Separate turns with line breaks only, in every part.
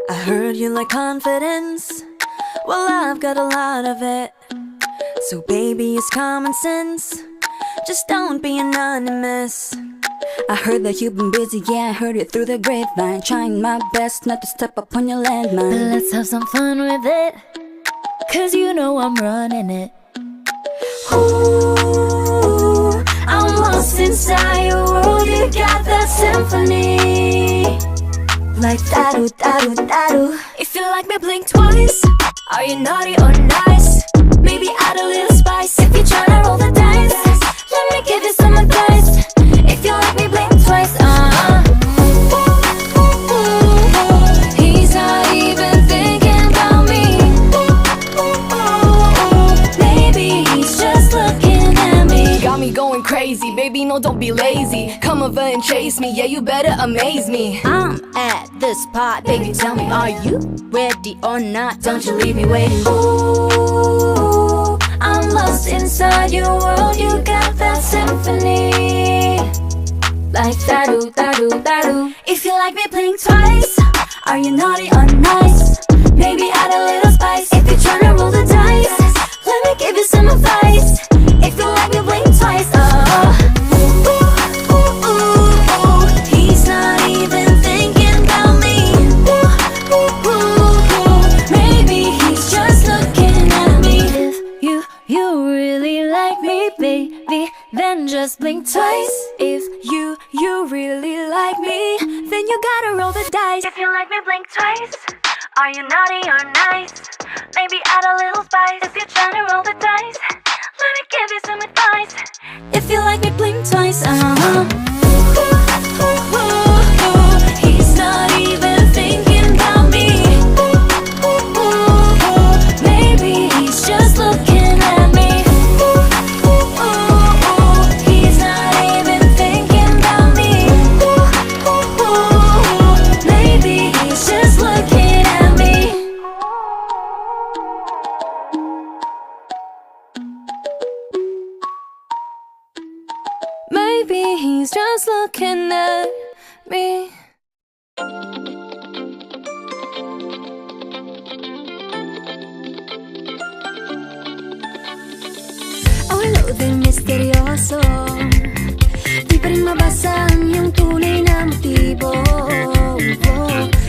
I heard you like confidence. Well, I've got a lot of it. So baby, it's common sense. Just don't be anonymous. I heard that you've been busy, yeah, I heard it through the grapevine. Trying my best not to step up on your landmine.
But let's have some fun with it, 'cause you know I'm running it.
Ooh, I'm lost inside your world, you got that symphony. Like da-do,
If you like me, blink twice. Are you naughty or nice? Maybe add a little spice. If you're tryna roll the dice, let me give you some advice. If you like me, blink twice. He's not even thinking about me. Maybe he's just looking at me.
Got me going crazy, baby, no, don't be lazy. Come over and chase me, yeah, you better amaze me.
I'm at the spot, baby, tell me, are you ready or not? Don't you leave me waiting.
ooh, I'm lost inside your world, you got that symphony. Like da-do.
If you like me, blink twice.
Are you naughty or nice? Maybe add a little spice. If you're tryna roll the dice, let me give you some advice. If you like me, blink twice. Ooh, he's not even thinking about me. Maybe he's just looking at me.
If you really like me, baby, then just blink twice.
If you really like me, then you gotta roll the dice.
If you like me, blink twice. Are you naughty or nice? Maybe add a little spice. If you're trying to roll the dice, let me give you some advice.
If you like me, blink twice. He's not even thinking about me. Maybe he's just looking at me. He's not even thinking about me. Maybe he's just looking at me. Maybe he's just looking at me. Oh, hello there, misteryoso. Di pa rin mabasa ang iyong tunay na motibo.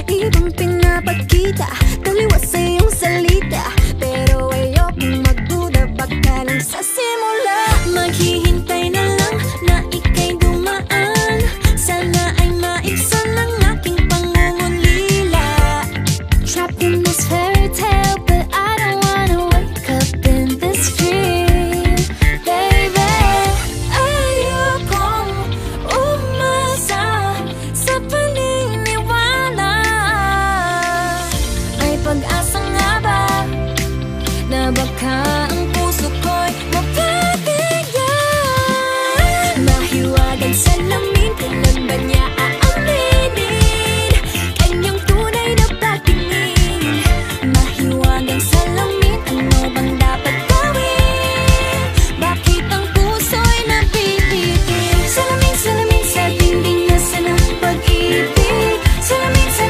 Ibang pinapakita, taliwas sa iyong salita. Pero ayokong magduda, baka lang sa simula. Maghihintay na lang na ika'y dumaan. Sana ay maibsan ang aking pangungulila. Trapped in this fairy tale, but I don't wanna wake up in this dream. Baby, ayokong umasa sa paniniwala. May pag-asa nga ba na baka ang puso ko'y mapabigyan? Mahiwagang salamin, kailan ba niya aaminin kanyang tunay na pagtingin? Mahiwagang salamin, ano bang dapat gawin? Bakit ang puso'y napipitin? Salamin sa dingding, nasaan ang pag-ibig? Salamin sa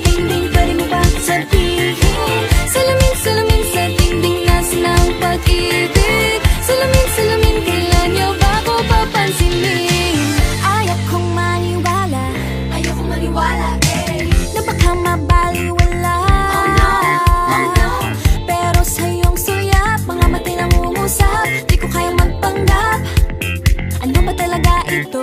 dingding, pwede mo ba sabihin? Salamin sa dingding, nasaan ang pag-ibig? Salamin, kailan niyo ba ako papansinin? Ayokong maniwala, na baka mabaliwala. Oh no. Pero sa iyong suya, mga matay nangungusap, di ko kayang magpanggap. Ano ba talaga ito?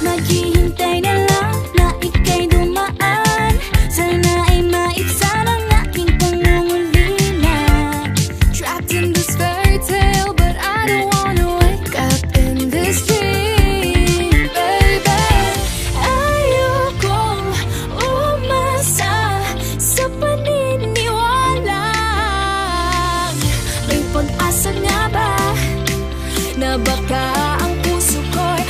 Naghihintay na lang na ika'y dumaan. Sana ay maibsan ang aking pangungulila. Trapped in this fairy tale, but I don't wanna wake up in this dream. Baby, ayokong umasa sa paniniwala. May pag-asa nga ba na baka ang puso ko'y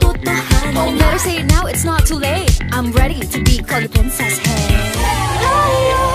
totohanan
Oh, better say it now, it's not too late. I'm ready to be called a princess. Hey.
Ayaw